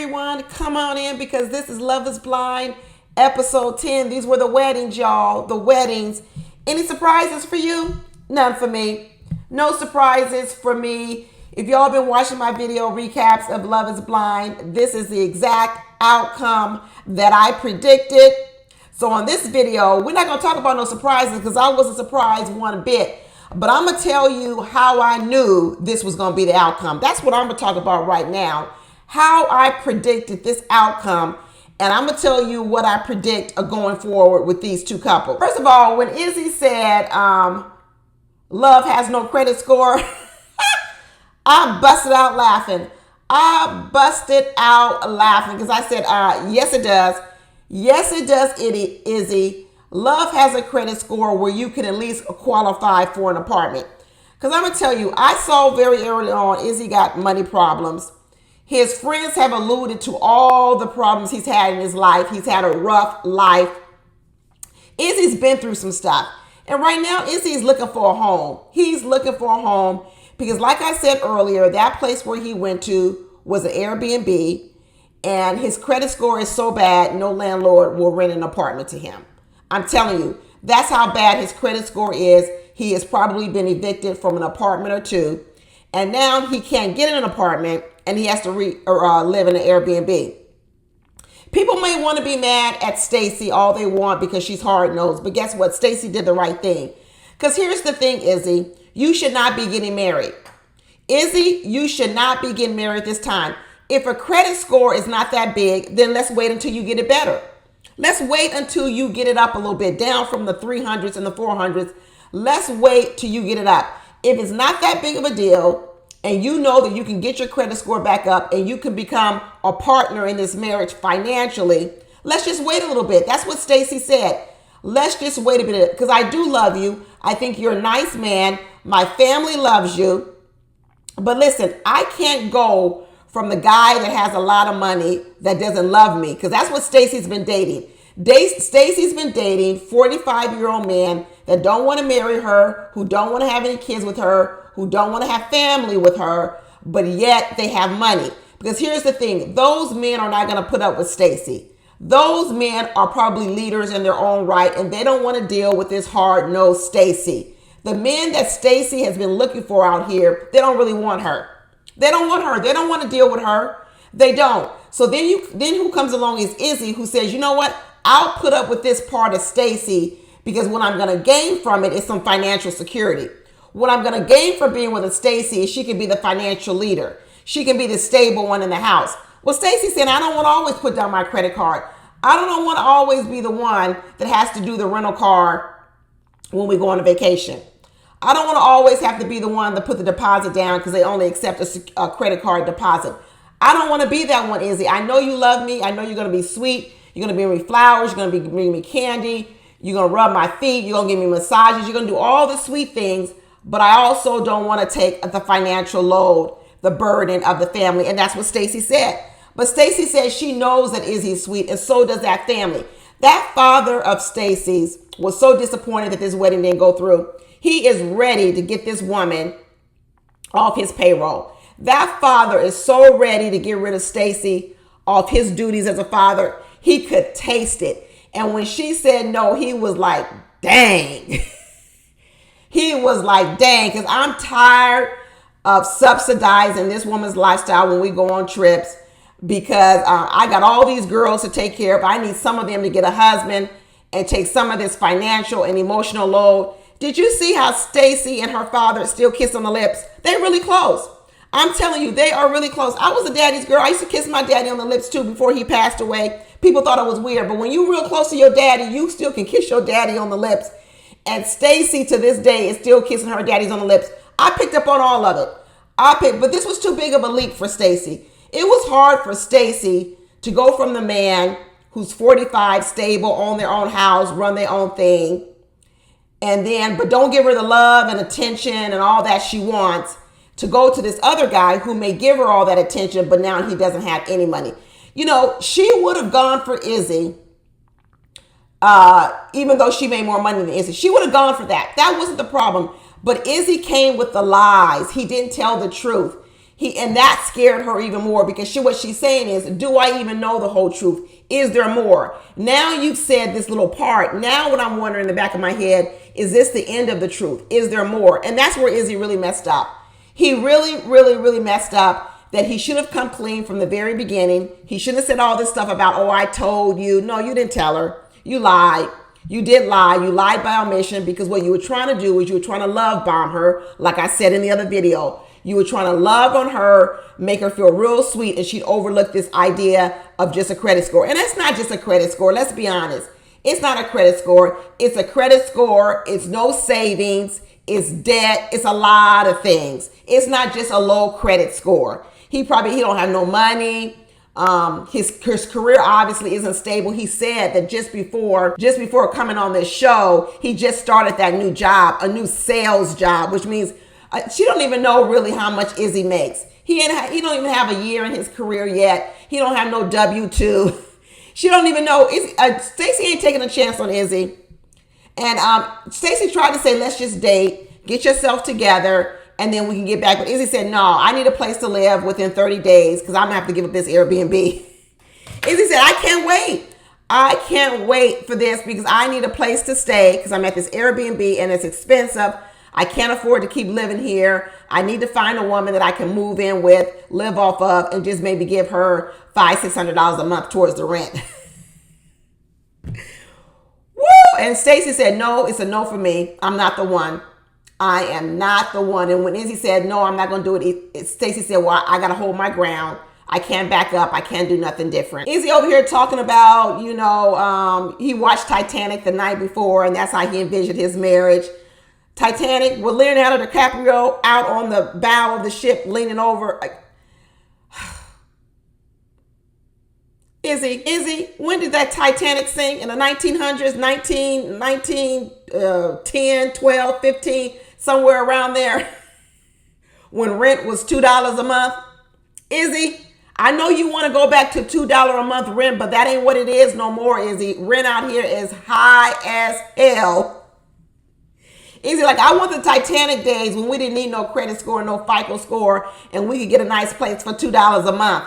everyone. Come on in because this is Love is Blind, episode 10. These were the weddings, y'all. The weddings. Any surprises for you? None for me. No surprises for me. If y'all been watching my video recaps of Love is Blind, this is the exact outcome that I predicted. So on this video, we're not going to talk about no surprises because I wasn't surprised one bit. But I'm going to tell you how I knew this was going to be the outcome. That's what I'm going to talk about right now. How I predicted this outcome. And I'm going to tell you what I predict going forward with these two couples. First of all, when Izzy said love has no credit score, I busted out laughing. I busted out laughing because I said, yes, it does. Yes, it does, Izzy. Love has a credit score where you can at least qualify for an apartment. Because I'm going to tell you, I saw very early on Izzy got money problems. His friends have alluded to all the problems he's had in his life. He's had a rough life. Izzy's been through some stuff. And right now, Izzy's looking for a home. He's looking for a home because like I said earlier, that place where he went to was an Airbnb. And his credit score is so bad, no landlord will rent an apartment to him. I'm telling you, that's how bad his credit score is. He has probably been evicted from an apartment or two. And now he can't get an apartment and he has to live in an Airbnb. People may want to be mad at Stacy all they want because she's hard-nosed. But guess what? Stacy did the right thing. Because here's the thing, Izzy. You should not be getting married. Izzy, you should not be getting married this time. If a credit score is not that big, then let's wait until you get it better. Let's wait until you get it up a little bit, down from the 300s and the 400s. Let's wait till you get it up. If it's not that big of a deal and you know that you can get your credit score back up and you can become a partner in this marriage financially, let's just wait a little bit. That's what Stacy said. Let's just wait a bit because I do love you. I think you're a nice man. My family loves you. But listen, I can't go from the guy that has a lot of money that doesn't love me, because that's what Stacy's been dating. Stacy's been dating 45-year-old men that don't want to marry her, who don't want to have any kids with her, who don't want to have family with her, but yet they have money. Because here's the thing, those men are not going to put up with Stacy. Those men are probably leaders in their own right, and they don't want to deal with this hard-nosed Stacy. The men that Stacy has been looking for out here, they don't really want her. They don't want her. They don't want to deal with her. They don't. So then who comes along is Izzy, who says, you know what? I'll put up with this part of Stacy because what I'm going to gain from it is some financial security. What I'm going to gain from being with a Stacy is she can be the financial leader. She can be the stable one in the house. Well, Stacy said, I don't want to always put down my credit card. I don't want to always be the one that has to do the rental car when we go on a vacation. I don't want to always have to be the one to put the deposit down because they only accept a credit card deposit. I don't want to be that one, Izzy. I know you love me. I know you're going to be sweet. You're going to bring me flowers. You're going to bring me candy. You're going to rub my feet. You're going to give me massages. You're going to do all the sweet things. But I also don't want to take the financial load, the burden of the family. And that's what Stacy said. But Stacy says she knows that Izzy's sweet, and so does that family. That father of Stacy's was so disappointed that this wedding didn't go through. He is ready to get this woman off his payroll. That father is so ready to get rid of Stacy off his duties as a father. He could taste it. And when she said no, he was like, dang. He was like, dang, because I'm tired of subsidizing this woman's lifestyle when we go on trips because I got all these girls to take care of. I need some of them to get a husband and take some of this financial and emotional load. Did you see how Stacy and her father still kiss on the lips? They're really close. I'm telling you, they are really close. I was a daddy's girl. I used to kiss my daddy on the lips too before he passed away. People thought it was weird, but when you're real close to your daddy, you still can kiss your daddy on the lips. And Stacy to this day is still kissing her daddies on the lips. I picked up on all of it. But this was too big of a leap for Stacy. It was hard for Stacy to go from the man who's 45, stable, own their own house, run their own thing, but don't give her the love and attention and all that she wants, to go to this other guy who may give her all that attention, but now he doesn't have any money. You know, she would have gone for Izzy, even though she made more money than Izzy. She would have gone for that. That wasn't the problem. But Izzy came with the lies. He didn't tell the truth. And that scared her even more because what she's saying is, do I even know the whole truth? Is there more? Now you've said this little part. Now what I'm wondering in the back of my head, is this the end of the truth? Is there more? And that's where Izzy really messed up. He really, really, really messed up. That he should have come clean from the very beginning. He shouldn't have said all this stuff about, oh, I told you. No, you didn't tell her. You lied. You did lie. You lied by omission because what you were trying to do was you were trying to love bomb her, like I said in the other video. You were trying to love on her, make her feel real sweet, and she'd overlook this idea of just a credit score. And it's not just a credit score. Let's be honest. It's not a credit score. It's a credit score. It's no savings. It's debt. It's a lot of things. It's not just a low credit score. He don't have no money. His career obviously isn't stable. He said that just before coming on this show, he just started that new job, a new sales job, which means she don't even know really how much Izzy makes. He don't even have a year in his career yet. He don't have no W-2. She don't even know. Stacy ain't taking a chance on Izzy. And Stacy tried to say, let's just date, get yourself together, and then we can get back. But Izzy said, no, I need a place to live within 30 days because I'm going to have to give up this Airbnb. Izzy said, I can't wait. I can't wait for this because I need a place to stay because I'm at this Airbnb and it's expensive. I can't afford to keep living here. I need to find a woman that I can move in with, live off of, and just maybe give her $500-$600 a month towards the rent. Woo! And Stacy said, no, it's a no for me. I'm not the one. I am not the one. And when Izzy said, no, I'm not going to do it, Stacy said, well, I got to hold my ground. I can't back up. I can't do nothing different. Izzy over here talking about, he watched Titanic the night before, and that's how he envisioned his marriage. Titanic with Leonardo DiCaprio out on the bow of the ship, leaning over. Izzy, when did that Titanic sink? In the 1900s, 10, 12, 15, somewhere around there, when rent was $2 a month. Izzy, I know you want to go back to $2 a month rent, but that ain't what it is no more, Izzy. Rent out here is high as hell. Izzy, like, I want the Titanic days when we didn't need no credit score, no FICO score, and we could get a nice place for $2 a month.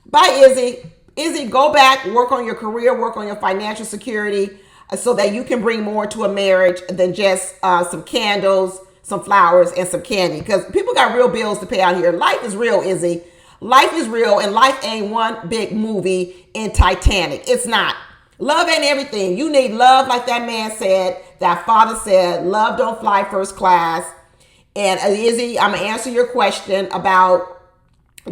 Bye, Izzy. Izzy, go back, work on your career, work on your financial security so that you can bring more to a marriage than just some candles, some flowers, and some candy. Because people got real bills to pay out here. Life is real, Izzy. Life is real, and life ain't one big movie in Titanic. It's not. Love ain't everything. You need love, like that man said, that father said. Love don't fly first class. And Izzy, I'm going to answer your question about,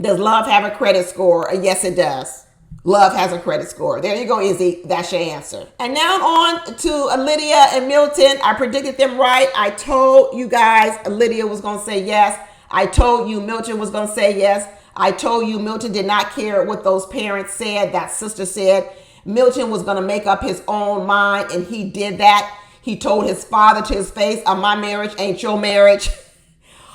does love have a credit score? Yes, it does. Love has a credit score. There you go, Izzy. That's your answer. And now on to Lydia and Milton. I predicted them right. I told you guys Lydia was going to say yes. I told you Milton was going to say yes. I told you Milton did not care what those parents said, that sister said. Milton was going to make up his own mind, and he did that. He told his father to his face, my marriage ain't your marriage.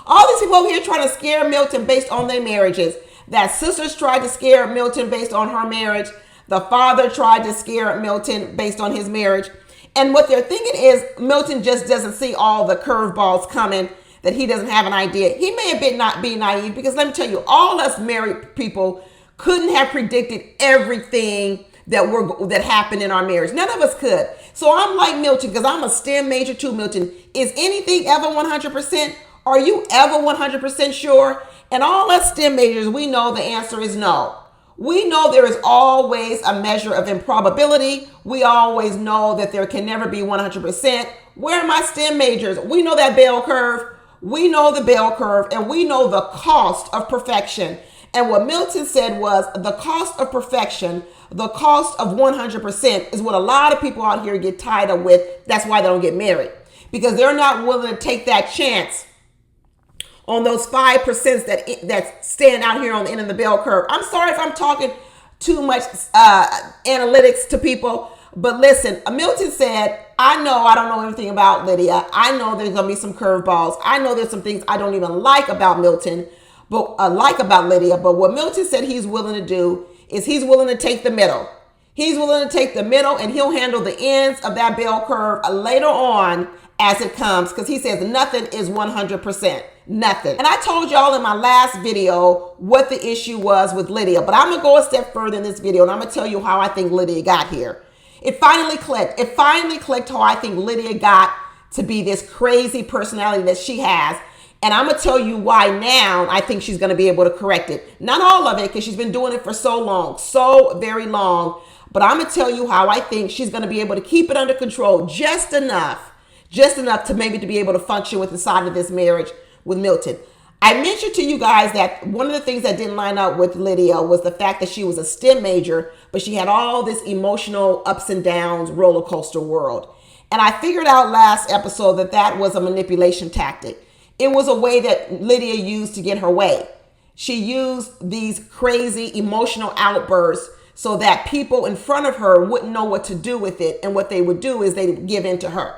All these people over here trying to scare Milton based on their marriages. That sisters tried to scare Milton based on her marriage. The father tried to scare Milton based on his marriage. And what they're thinking is Milton just doesn't see all the curveballs coming, that he doesn't have an idea. He may have been not be naive, because let me tell you, all us married people couldn't have predicted everything that happened in our marriage. None of us could. So I'm like Milton, because I'm a STEM major too, Milton. Is anything ever 100%? Are you ever 100% sure? And all us STEM majors, we know the answer is no. We know there is always a measure of improbability. We always know that there can never be 100%. Where are my STEM majors? We know that bell curve. We know the bell curve, and we know the cost of perfection. And what Milton said was the cost of perfection, the cost of 100% is what a lot of people out here get tied up with. That's why they don't get married, because they're not willing to take that chance on those 5% that stand out here on the end of the bell curve. I'm sorry if I'm talking too much analytics to people, but listen, Milton said, I know I don't know anything about Lydia. I know there's going to be some curveballs. I know there's some things I don't even like about Milton, but about Lydia. But what Milton said he's willing to do is he's willing to take the middle. He's willing to take the middle, and he'll handle the ends of that bell curve later on as it comes, because he says nothing is 100%. Nothing. And I told y'all in my last video what the issue was with Lydia, but I'm going to go a step further in this video, and I'm going to tell you how I think Lydia got here. It finally clicked. It finally clicked how I think Lydia got to be this crazy personality that she has. And I'm going to tell you why now I think she's going to be able to correct it. Not all of it, because she's been doing it for so long, so very long. But I'm going to tell you how I think she's going to be able to keep it under control just enough to maybe to be able to function with the side of this marriage with Milton. I mentioned to you guys that one of the things that didn't line up with Lydia was the fact that she was a STEM major, but she had all this emotional ups and downs roller coaster world. And I figured out last episode that that was a manipulation tactic. It was a way that Lydia used to get her way. She used these crazy emotional outbursts so that people in front of her wouldn't know what to do with it. And what they would do is they would give in to her.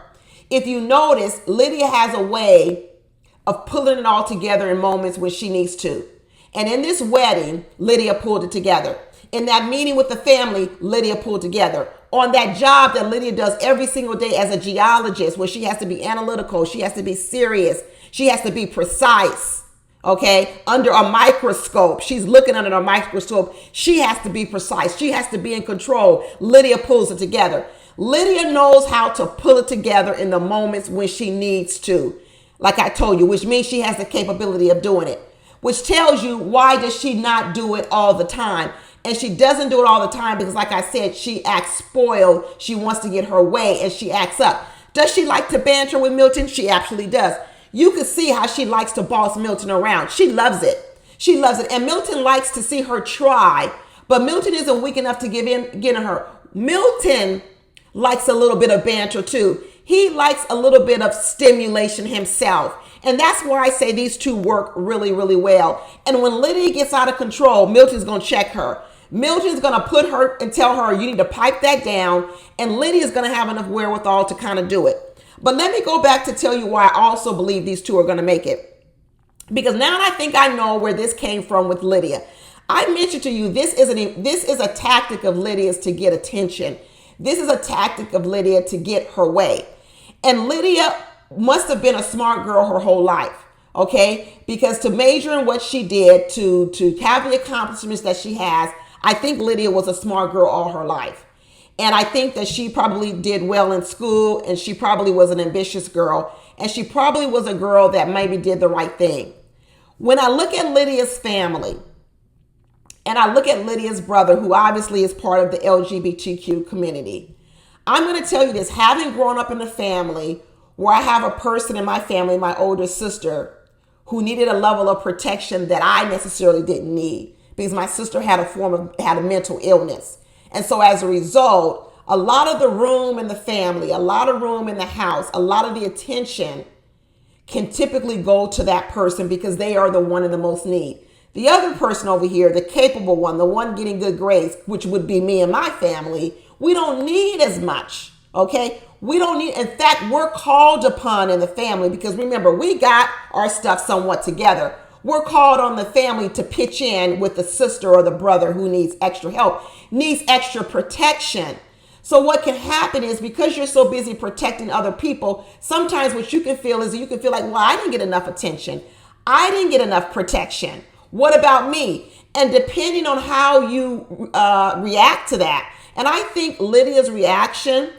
If you notice, Lydia has a way of pulling it all together in moments when she needs to. And in this wedding, Lydia pulled it together. In that meeting with the family, Lydia pulled together. On that job that Lydia does every single day as a geologist, where she has to be analytical, she has to be serious, she has to be precise, okay? Under a microscope, she's looking under a microscope. She has to be precise. She has to be in control. Lydia pulls it together. Lydia knows how to pull it together in the moments when she needs to. Like I told you, which means she has the capability of doing it, which tells you why does she not do it all the time? And she doesn't do it all the time because, like I said, she acts spoiled. She wants to get her way and she acts up. Does she like to banter with Milton? She absolutely does. You can see how she likes to boss Milton around. She loves it. She loves it. And Milton likes to see her try, but Milton isn't weak enough to give in to her. Milton likes a little bit of banter too. He likes a little bit of stimulation himself. And that's where I say these two work really, really well. And when Lydia gets out of control, Milton's going to check her. Milton's going to put her and tell her, you need to pipe that down. And Lydia's going to have enough wherewithal to kind of do it. But let me go back to tell you why I also believe these two are going to make it. Because now I think I know where this came from with Lydia. I mentioned to you, this is a tactic of Lydia's to get attention. This is a tactic of Lydia to get her way. And Lydia must have been a smart girl her whole life, okay? Because to major in what she did, to have the accomplishments that she has, I think Lydia was a smart girl all her life. And I think that she probably did well in school, and she probably was an ambitious girl, and she probably was a girl that maybe did the right thing. When I look at Lydia's family, and I look at Lydia's brother, who obviously is part of the LGBTQ community, I'm going to tell you this, having grown up in a family where I have a person in my family, my older sister, who needed a level of protection that I necessarily didn't need because my sister had a mental illness. And so as a result, a lot of the room in the family, a lot of room in the house, a lot of the attention can typically go to that person because they are the one in the most need. The other person over here, the capable one, the one getting good grades, which would be me and my family, we don't need as much, okay? We don't need, in fact, we're called upon in the family because remember, we got our stuff somewhat together. We're called on the family to pitch in with the sister or the brother who needs extra help, needs extra protection. So what can happen is because you're so busy protecting other people, sometimes what you can feel is you can feel like, well, I didn't get enough attention. I didn't get enough protection. What about me? And depending on how you react to that, and I think Lydia's reaction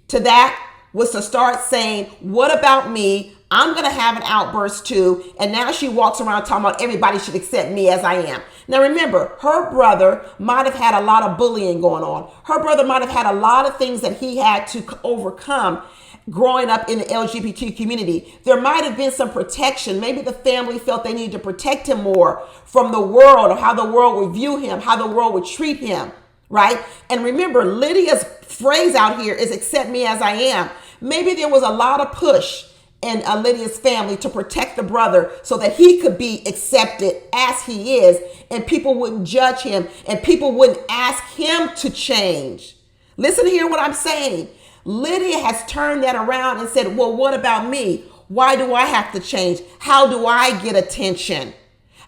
to that was to start saying, what about me? I'm going to have an outburst too. And now she walks around talking about everybody should accept me as I am. Now remember, her brother might have had a lot of bullying going on. Her brother might have had a lot of things that he had to overcome growing up in the LGBT community. There might have been some protection. Maybe the family felt they needed to protect him more from the world or how the world would view him, how the world would treat him. Right? And remember, Lydia's phrase out here is accept me as I am. Maybe there was a lot of push in Lydia's family to protect the brother so that he could be accepted as he is and people wouldn't judge him and people wouldn't ask him to change. Listen to hear what I'm saying. Lydia has turned that around and said, well, what about me? Why do I have to change? How do I get attention?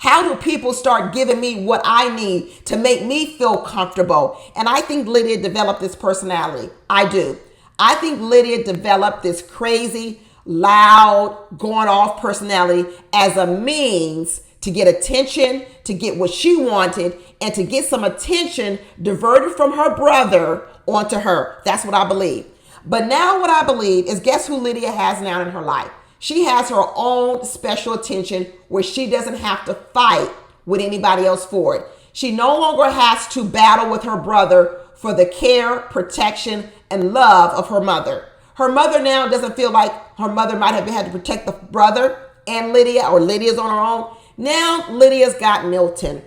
How do people start giving me what I need to make me feel comfortable? And I think Lydia developed this personality. I do. I think Lydia developed this crazy, loud, going off personality as a means to get attention, to get what she wanted, and to get some attention diverted from her brother onto her. That's what I believe. But now what I believe is, guess who Lydia has now in her life? She has her own special attention where she doesn't have to fight with anybody else for it. She no longer has to battle with her brother for the care, protection, and love of her mother. Her mother now doesn't feel like her mother might have had to protect the brother and Lydia, or Lydia's on her own. Now Lydia's got Milton.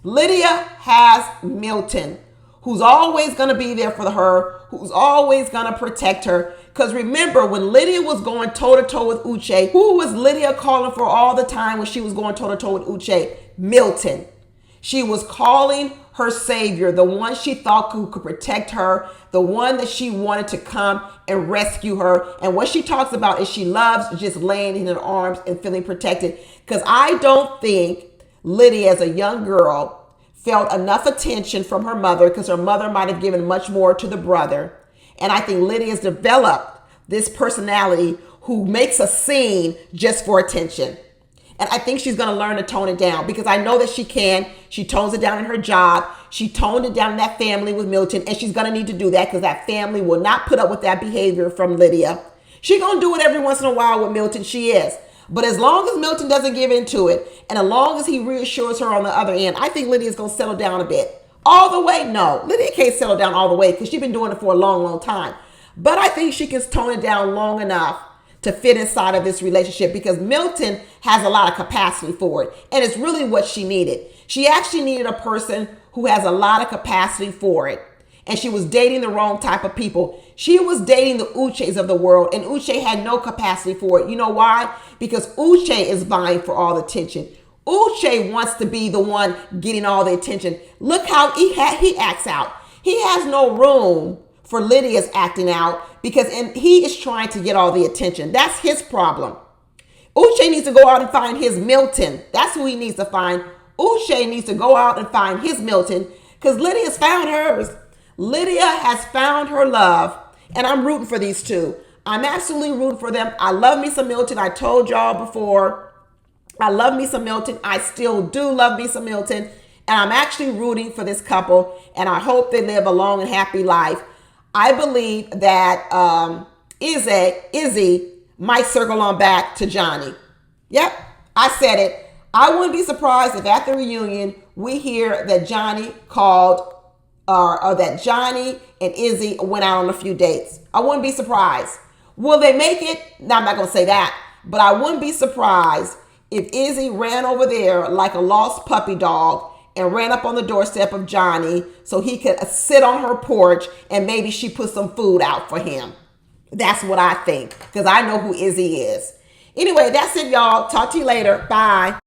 Lydia has Milton, who's always going to be there for her, who's always going to protect her. Because remember, when Lydia was going toe-to-toe with Uche, who was Lydia calling for all the time when she was going toe-to-toe with Uche? Milton. She was calling her savior, the one she thought could protect her, the one that she wanted to come and rescue her. And what she talks about is she loves just laying in her arms and feeling protected. Because I don't think Lydia, as a young girl, felt enough attention from her mother, because her mother might have given much more to the brother. And I think Lydia's developed this personality who makes a scene just for attention. And I think she's going to learn to tone it down, because I know that she can. She tones it down in her job. She toned it down in that family with Milton. And she's going to need to do that, because that family will not put up with that behavior from Lydia. She's going to do it every once in a while with Milton. She is. But as long as Milton doesn't give into it, and as long as he reassures her on the other end, I think Lydia's going to settle down a bit. All the way? No. Lydia can't settle down all the way, because she's been doing it for a long, long time. But I think she can tone it down long enough to fit inside of this relationship, because Milton has a lot of capacity for it. And it's really what she needed. She actually needed a person who has a lot of capacity for it. And she was dating the wrong type of people. She was dating the Uches of the world, and Uche had no capacity for it. You know why? Because Uche is vying for all the attention. Uche wants to be the one getting all the attention. Look how he acts out. He has no room for Lydia's acting out, because he is trying to get all the attention. That's his problem. Uche needs to go out and find his Milton. That's who he needs to find. Uche needs to go out and find his Milton, because Lydia's found hers. Lydia has found her love, and I'm rooting for these two. I'm absolutely rooting for them. I love me some Milton. I told y'all before, I love me some Milton. I still do love me some Milton, and I'm actually rooting for this couple, and I hope they live a long and happy life. I believe that Izzy might circle on back to Johnny. Yep, I said it. I wouldn't be surprised if at the reunion we hear that Johnny called, or that Johnny and Izzy went out on a few dates. I wouldn't be surprised. Will they make it? No, I'm not going to say that. But I wouldn't be surprised if Izzy ran over there like a lost puppy dog and ran up on the doorstep of Johnny so he could sit on her porch, and maybe she put some food out for him. That's what I think, because I know who Izzy is. Anyway, that's it, y'all. Talk to you later. Bye.